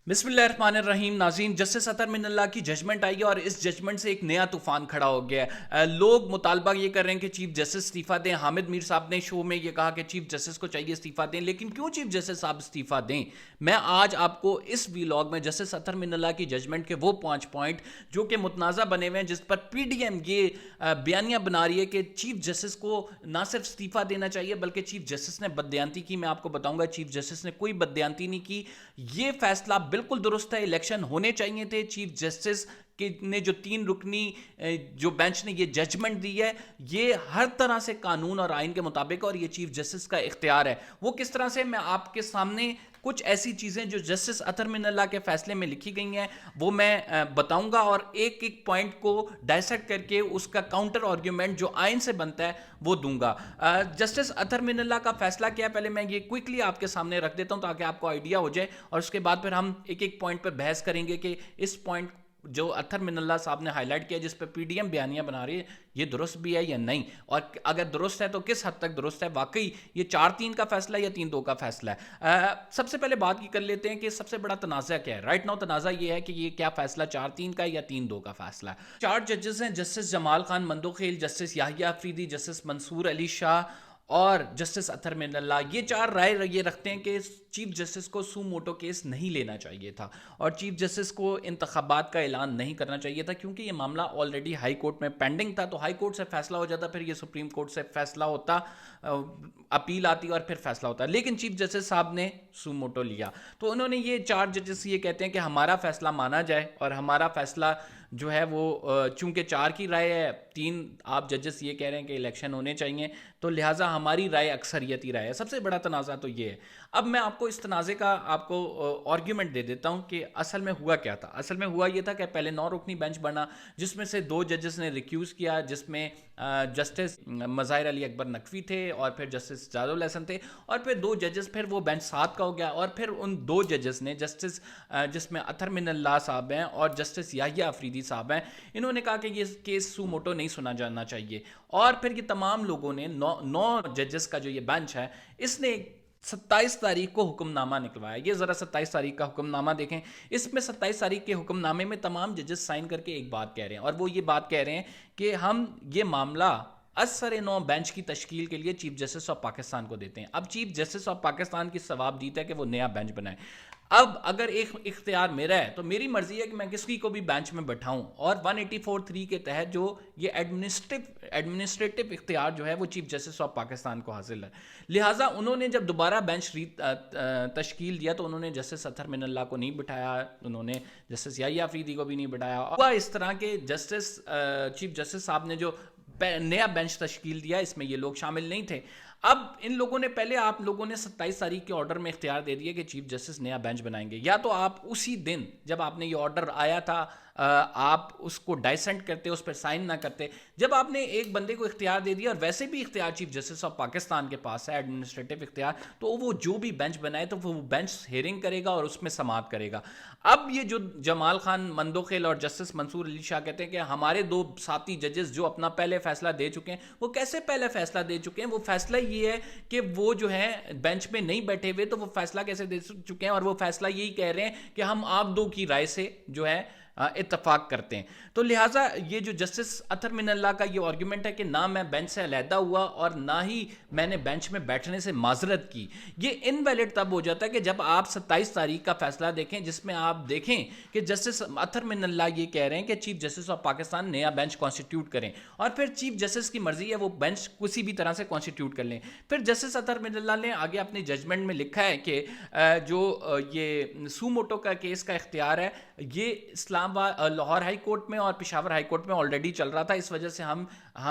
बिस्मिल्लाहिर्रहमानिर्रहीम। नाज़रीन, जस्टिस अतर मिनल्ला की जजमेंट आई है और इस जजमेंट से एक नया तूफान खड़ा हो गया है। लोग मुतालबा ये कर रहे हैं कि चीफ जस्टिस इस्तीफ़ा दें। हामिद मीर साहब ने शो में ये कहा कि चीफ जस्टिस को चाहिए इस्तीफ़ा दें, लेकिन क्यों चीफ जस्टिस साहब इस्तीफ़ा दें? मैं आज आपको इस व्लॉग में जस्टिस अतर मिनल्ला की जजमेंट के वो 5 पॉइंट जो कि मुतनाज़ा बने हुए हैं, जिस पर पीडीएम ये बयानिया बना रही है कि चीफ जस्टिस को ना सिर्फ इस्तीफ़ा देना चाहिए बल्कि चीफ जस्टिस ने बदयांती की। मैं आपको बताऊंगा चीफ जस्टिस ने कोई बदयांती नहीं की। ये फैसला बिल्कुल दुरुस्त है। इलेक्शन होने चाहिए थे। चीफ जस्टिस ने जो 3 रुकनी जो बेंच ने ये जजमेंट दी है, ये हर तरह से कानून और आइन के मुताबिक, और ये चीफ जस्टिस का इख्तियार है। वो किस तरह से, मैं आपके सामने कुछ ऐसी चीज़ें जो जस्टिस अतर मिनल्ला के फैसले में लिखी गई हैं वो मैं बताऊंगा, और एक एक पॉइंट को डायसेक्ट करके उसका काउंटर आर्ग्यूमेंट जो आइन से बनता है वो दूंगा। जस्टिस अतर मिनल्ला का फैसला क्या है, पहले मैं ये क्विकली आपके सामने रख देता हूं ताकि आपको आइडिया हो जाए, और उसके बाद फिर हम एक एक पॉइंट पर बहस करेंगे कि इस पॉइंट जो अतर मिनल्ला साहब ने हाईलाइट किया जिस पे पीडीएम बयानियां बना रही है, ये दुरुस्त भी है या नहीं, और अगर दुरुस्त है तो किस हद तक दुरुस्त है। वाकई ये 4-3 का फैसला है या 3-2 का फैसला है? सबसे पहले बात ये कर लेते हैं कि सबसे बड़ा तनाज़ा क्या है। राइट नाउ तनाज़ा ये है कि ये क्या फैसला 4-3 का या 3-2 का फैसला है। 4 जजेस हैं, justice Jamal Khan Mandokhel, justice Yahya Afridi, justice Mansoor Ali Shah और जस्टिस अतर मिनल्ला। ये 4 राय ये रखते हैं कि चीफ जस्टिस को सू मोटो केस नहीं लेना चाहिए था और चीफ जस्टिस को इंतखाबात का ऐलान नहीं करना चाहिए था, क्योंकि ये मामला ऑलरेडी हाई कोर्ट में पेंडिंग था। तो हाई कोर्ट से फैसला हो जाता, फिर ये सुप्रीम कोर्ट से फैसला होता, अपील आती और फिर फैसला होता। लेकिन चीफ जस्टिस साहब ने सू मोटो लिया, तो उन्होंने ये 4 जजेस ये कहते हैं कि हमारा फैसला माना जाए, और हमारा फैसला जो है वो चूंकि 4 की राय है, 3 आप जजेस ये कह रहे हैं कि इलेक्शन होने चाहिए, तो लिहाजा हमारी राय अक्सरियती राय है। सबसे बड़ा तनाज़ा तो ये है। अब मैं आपको इस तनाज़े का आपको आर्ग्यूमेंट दे देता हूँ कि असल में हुआ क्या था। असल में हुआ ये था कि पहले 9 रुकनी बेंच बना, जिसमें से 2 जजेस ने रिक्यूज़ किया, जिसमें जस्टिस मज़ाहिर अली अकबर नकवी थे और फिर जस्टिस जादुल हसन थे, और फिर 2 जजेस, फिर वो बेंच 7 का हो गया, और फिर उन 2 जजेस ने जस्टिस जिसमें अतर मिनल्ला साहब हैं और जस्टिस याहिया अफरीदी साहब हैं, इन्होंने कहा कि ये केस सू मोटो नहीं सुना जाना चाहिए। और फिर ये तमाम लोगों ने 9 जजेस का जो ये बेंच है, इसने 27 तारीख को हुक्मनामा निकलवाया। ये ज़रा 27 तारीख का हुक्मनामा देखें। इसमें 27 तारीख के हुक्मनामे में तमाम जजेस साइन करके एक बात कह रहे हैं, और वो ये बात कह रहे हैं कि हम ये मामला असर-ए-नौ बेंच की तश्कील के लिए चीफ जस्टिस ऑफ पाकिस्तान को देते हैं। अब चीफ जस्टिस ऑफ पाकिस्तान की सवाबदीद है कि वो नया बेंच बनाए। अब अगर एक इख्तियार मेरा है तो मेरी मर्जी है कि मैं किसी को भी बेंच में बैठाऊं, और 184(3) के तहत जो ये एडमिनिस्ट्रेटिव इख्तियार जो है वो चीफ जस्टिस ऑफ पाकिस्तान को हासिल है। लिहाजा उन्होंने जब दोबारा बेंच तश्कील दिया तो उन्होंने जस्टिस अतर मिनल्ला को नहीं बिठाया, उन्होंने जस्टिस याहिया अफरीदी को भी नहीं बिठाया। हुआ इस तरह के जस्टिस चीफ जस्टिस साहब ने जो नया बेंच तश्कील दिया, इसमें ये लोग शामिल नहीं थे। अब इन लोगों ने पहले, आप लोगों ने 27 तारीख के ऑर्डर में इख्तियार दे दिया कि चीफ जस्टिस नया बेंच बनाएंगे, या तो आप उसी दिन जब आपने ये ऑर्डर आया था आप उसको डाइसेंट करते, उस पर साइन ना करते। जब आपने एक बंदे को इख्तियार दे दिया, और वैसे भी इख्तियार चीफ जस्टिस ऑफ पाकिस्तान के पास है एडमिनिस्ट्रेटिव इख्तियार, तो वो जो भी बेंच बनाए तो वो बेंच हेयरिंग करेगा और उसमें समाअत करेगा। अब ये जो जमाल खान मंदोखेल और जस्टिस मंसूर अली शाह कहते हैं कि हमारे 2 साथी जजेस जो अपना पहले फैसला दे चुके हैं, वो कैसे पहले फैसला दे चुके हैं? वो फैसला ये है कि वो जो है बेंच में नहीं बैठे हुए, तो वो फैसला कैसे दे चुके हैं? और वो फैसला यही कह रहे हैं कि हम आप 2 की राय से जो है इत्तफाक करते हैं। तो लिहाजा ये जो जस्टिस अतर मिनल्ला का ये आर्ग्यूमेंट है कि ना मैं बेंच से अलहदा हुआ और ना ही मैंने बेंच में बैठने से माजरत की, ये इनवैलिड तब हो जाता है कि जब आप 27 तारीख का फैसला देखें, जिसमें आप देखें कि जस्टिस अतर मिनल्ला ये कह रहे हैं कि चीफ जस्टिस ऑफ पाकिस्तान नया बेंच कॉन्स्टिट्यूट करें, और फिर चीफ जस्टिस की मर्जी है वो बेंच किसी भी तरह से कॉन्स्टिट्यूट कर लें। फिर जस्टिस अतर मिनल्ला ने आगे अपने जजमेंट में लिखा है कि जो ये सू मोटो का केस का इख्तियार है, ये लाहौर हाई कोर्ट में और पेशावर हाई कोर्ट में ऑलरेडी चल रहा था। इस वजह से हम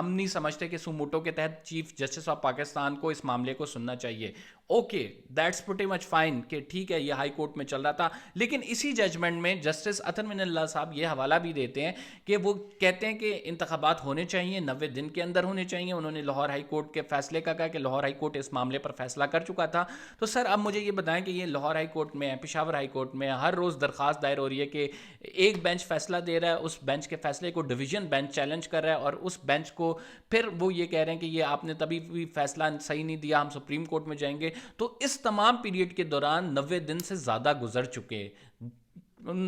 नहीं समझते कि सू मोटो के तहत चीफ जस्टिस ऑफ पाकिस्तान को इस मामले को सुनना चाहिए। Okay, that's pretty much fine कि ठीक है ये हाई कोर्ट में चल रहा था। लेकिन इसी जजमेंट में जस्टिस अतर मिनल्ला साहब ये हवाला भी देते हैं कि वो कहते हैं कि इंतखाबात होने चाहिए, 90 दिन के अंदर होने चाहिए। उन्होंने लाहौर हाई कोर्ट के फैसले का कहा कि लाहौर हाई कोर्ट इस मामले पर फैसला कर चुका था। तो सर अब मुझे ये बताएं कि ये लाहौर हाई कोर्ट में है, पेशावर हाई कोर्ट में हर रोज़ दरख्वास्त दायर हो रही है कि एक बेंच फैसला दे रहा है, उस बेंच के फैसले को डिवीजन बेंच चैलेंज कर रहा है, और उस बेंच को फिर वो ये कह रहे हैं कि ये आपने तभी भी फैसला सही नहीं दिया, हम सुप्रीम कोर्ट में जाएंगे। تو اس تمام پیریڈ کے دوران 90 دن سے زیادہ گزر چکے،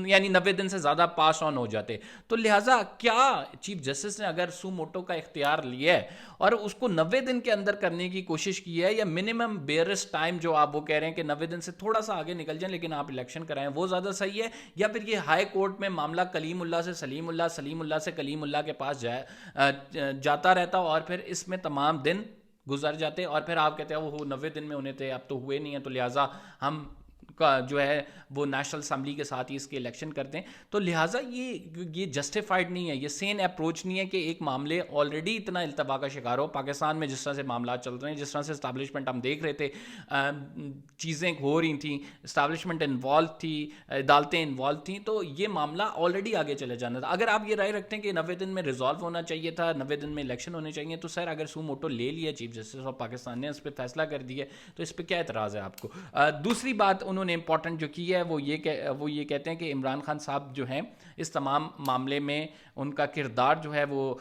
یعنی 90 دن سے زیادہ پاس آن ہو جاتے. تو لہٰذا کیا چیف جسٹس نے اگر سو موٹو کا اختیار لیا ہے اور اس کو 90 دن کے اندر کرنے کی کوشش کی ہے، یا منیمم بیئرسٹ ٹائم جو آپ وہ کہہ رہے ہیں کہ 90 دن سے تھوڑا سا آگے نکل جائیں لیکن آپ الیکشن کرائیں، وہ زیادہ صحیح ہے، یا پھر یہ ہائی کورٹ میں معاملہ کلیم اللہ سے سلیم اللہ، سلیم اللہ سے کلیم اللہ کے پاس جاتا رہتا اور پھر اس میں تمام دن گزر جاتے اور پھر آپ کہتے ہیں وہ 90 دن میں ہونے تھے، اب تو ہوئے نہیں ہیں، تو لہٰذا ہم کا جو ہے وہ نیشنل اسمبلی کے ساتھ ہی اس کے الیکشن کرتے ہیں. تو لہٰذا یہ جسٹیفائڈ نہیں ہے، یہ سین اپروچ نہیں ہے کہ ایک معاملے آلریڈی اتنا التباہ کا شکار ہو. پاکستان میں جس طرح سے معاملات چل رہے ہیں، جس طرح سے اسٹیبلشمنٹ ہم دیکھ رہے تھے، چیزیں ہو رہی تھیں، اسٹیبلشمنٹ انوالو تھی، عدالتیں انوالو تھیں، تو یہ معاملہ آلریڈی آگے چلے جانا تھا. اگر آپ یہ رائے رکھتے ہیں کہ 90 دن میں ریزالو ہونا چاہیے تھا، 90 دن میں الیکشن ہونے چاہیے، تو سر اگر سو موٹو لے لیا چیف جسٹس آف پاکستان نے، اس پہ فیصلہ کر دیا، تو اس پہ کیا اعتراض ہے آپ کو؟ دوسری بات انہوں نے امپورٹنٹ جو کی ہے وہ یہ کہتے ہیں کہ عمران خان صاحب جو ہیں اس تمام معاملے میں ان کا کردار جو ہے وہ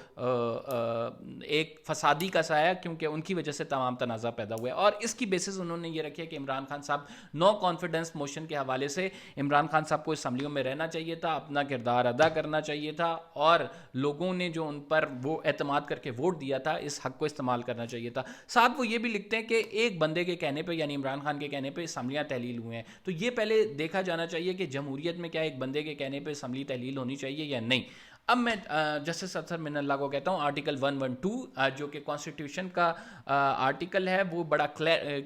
ایک فسادی کا سا ہے، کیونکہ ان کی وجہ سے تمام تنازع پیدا ہوا ہے. اور اس کی بیسس انہوں نے یہ رکھی ہے کہ عمران خان صاحب نو کانفیڈنس موشن کے حوالے سے عمران خان صاحب کو اسمبلیوں میں رہنا چاہیے تھا، اپنا کردار ادا کرنا چاہیے تھا، اور لوگوں نے جو ان پر وہ اعتماد کر کے ووٹ دیا تھا اس حق کو استعمال کرنا چاہیے تھا. ساتھ وہ یہ بھی لکھتے ہیں کہ ایک بندے کے کہنے پہ، یعنی عمران خان کے کہنے پہ اسمبلیاں تحلیل ہوئے ہیں. تو یہ پہلے دیکھا جانا چاہیے کہ جمہوریت میں کیا ایک بندے کے کہنے پہ اسمبلی تحلیل ہونی چاہیے یا نہیں. اب میں جسٹس اطہر من اللہ کو کہتا ہوں آرٹیکل 112 جو کہ کانسٹیٹیوشن کا آرٹیکل ہے، وہ بڑا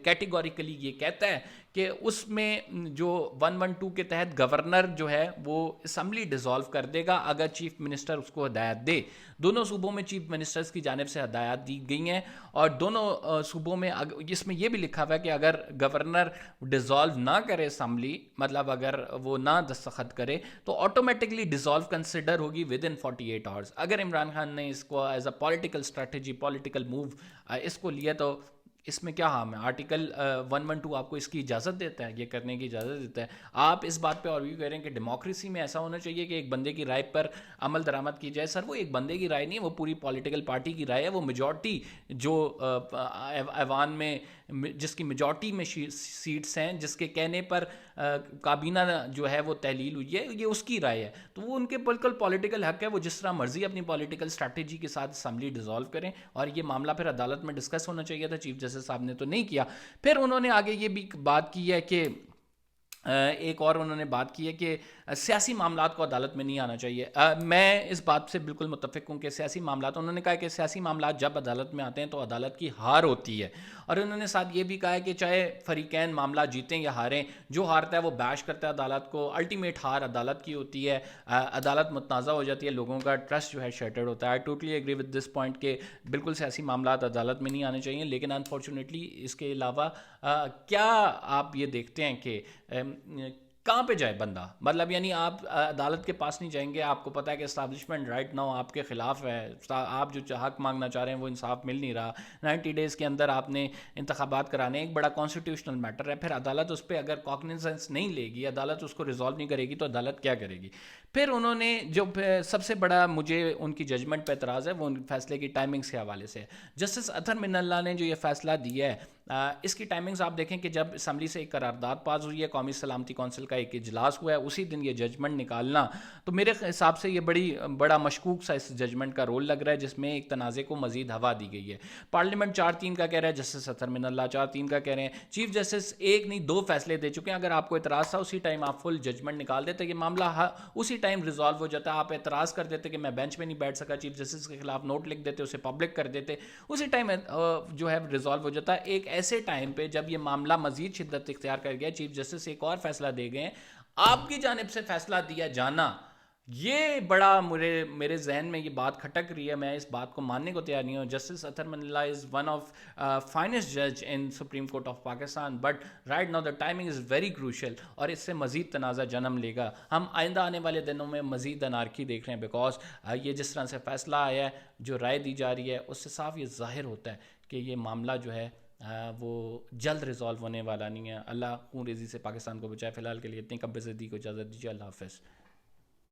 کیٹیگوریکلی یہ کہتا ہے کہ اس میں جو 112 کے تحت گورنر جو ہے وہ اسمبلی ڈیزالو کر دے گا اگر چیف منسٹر اس کو ہدایت دے. دونوں صوبوں میں چیف منسٹرز کی جانب سے ہدایات دی گئی ہیں، اور دونوں صوبوں میں اس میں یہ بھی لکھا ہوا ہے کہ اگر گورنر ڈیزالو نہ کرے اسمبلی، مطلب اگر وہ نہ دستخط کرے، تو آٹومیٹکلی ڈیزالو کنسیڈر ہوگی ود ان 48 آورس. اگر عمران خان نے اس کو as a political strategy, political move اس کو لیا، تو اس میں کیا ہم ہے؟ آرٹیکل 112 آپ کو اس کی اجازت دیتا ہے، یہ کرنے کی اجازت دیتا ہے. آپ اس بات پہ اور بھی کہہ رہے ہیں کہ ڈیموکریسی میں ایسا ہونا چاہیے کہ ایک بندے کی رائے پر عمل درآمد کی جائے. سر وہ ایک بندے کی رائے نہیں ہے، وہ پوری پولیٹیکل پارٹی کی رائے ہے. وہ میجورٹی جو ایوان میں جس کی میجورٹی میں سیٹس ہیں، جس کے کہنے پر کابینہ جو ہے وہ تحلیل ہوئی ہے، یہ اس کی رائے ہے. تو وہ ان کے بالکل پولیٹیکل حق ہے، وہ جس طرح مرضی اپنی پولیٹیکل اسٹریٹجی کے ساتھ اسمبلی ڈیزالو کریں. اور یہ معاملہ پھر عدالت میں ڈسکس ہونا چاہیے تھا، چیف جسٹس صاحب نے تو نہیں کیا. پھر انہوں نے آگے یہ بھی بات کی ہے کہ ایک اور انہوں نے بات کی ہے کہ سیاسی معاملات کو عدالت میں نہیں آنا چاہیے. میں اس بات سے بالکل متفق ہوں کہ سیاسی معاملات، انہوں نے کہا کہ سیاسی معاملات جب عدالت میں آتے ہیں تو عدالت کی ہار ہوتی ہے. اور انہوں نے ساتھ یہ بھی کہا ہے کہ چاہے فریقین معاملہ جیتیں یا ہاریں، جو ہارتا ہے وہ بیش کرتا ہے عدالت کو، الٹیمیٹ ہار عدالت کی ہوتی ہے، عدالت متنازع ہو جاتی ہے، لوگوں کا ٹرسٹ جو ہے شیٹرڈ ہوتا ہے. I totally agree with this point کہ بالکل سیاسی معاملات عدالت میں نہیں آنے چاہیے. لیکن انفارچونیٹلی اس کے علاوہ کیا آپ یہ دیکھتے ہیں کہ کہاں پہ جائے بندہ؟ مطلب یعنی آپ عدالت کے پاس نہیں جائیں گے، آپ کو پتہ ہے کہ اسٹیبلشمنٹ رائٹ ناؤ آپ کے خلاف ہے، آپ جو حق مانگنا چاہ رہے ہیں وہ انصاف مل نہیں رہا، 90 ڈیز کے اندر آپ نے انتخابات کرانے، ایک بڑا کانسٹیٹیوشنل میٹر ہے. پھر عدالت اس پہ اگر کاگنیزنس نہیں لے گی، عدالت اس کو ریزالو نہیں کرے گی، تو عدالت کیا کرے گی؟ پھر انہوں نے جو سب سے بڑا مجھے ان کی ججمنٹ پہ اعتراض ہے وہ ان فیصلے کی ٹائمنگز کے حوالے سے ہے. جسٹس اطہر من اللہ نے جو یہ فیصلہ دیا ہے، اس کی ٹائمنگز آپ دیکھیں کہ جب اسمبلی سے ایک قرارداد پاس ہوئی ہے، قومی سلامتی کونسل کا ایک اجلاس ہوا ہے، اسی دن یہ ججمنٹ نکالنا، تو میرے حساب سے یہ بڑا مشکوک سا اس ججمنٹ کا رول لگ رہا ہے، جس میں ایک تنازع کو مزید ہوا دی گئی ہے. پارلیمنٹ 4-3 کا کہہ رہا ہے، جسٹس اطہر من اللہ 4-3 کا کہہ رہے ہیں. چیف جسٹس ایک نہیں 2 فیصلے دے چکے ہیں. اگر آپ کو اعتراض تھا اسی ٹائم آپ فل ججمنٹ نکال دیتے، یہ معاملہ اسی ٹائم ریزالو ہو جاتا ہے. آپ اعتراض کر دیتے کہ میں بینچ میں نہیں بیٹھ سکا، چیف جسٹس کے خلاف نوٹ لکھ دیتے، اسے پبلک کر دیتے، اسی ٹائم جو ہے ریزالو ہو جاتا ہے. ایک ایسے ٹائم پہ جب یہ معاملہ مزید شدت اختیار کر گیا، چیف جسٹس ایک اور فیصلہ دے گئے ہیں، آپ کی جانب سے فیصلہ دیا جانا، یہ بڑا میرے ذہن میں یہ بات کھٹک رہی ہے. میں اس بات کو ماننے کو تیار نہیں ہوں. Justice Athar Minallah is one of finest جج in supreme court of Pakistan, but right now the timing is very crucial, اور اس سے مزید تنازع جنم لے گا. ہم آئندہ آنے والے دنوں میں مزید انارکی دیکھ رہے ہیں، بیکاز یہ جس طرح سے فیصلہ آیا ہے، جو رائے دی جا رہی ہے، اس سے صاف یہ ظاہر ہوتا ہے کہ یہ معاملہ جو ہے وہ جلد ریزالو ہونے والا نہیں ہے. اللہ خون ریزی سے پاکستان کو بچائے. فی الحال کے لیے اتنی کم بزدی کو اجازت دیجیے. اللہ حافظ.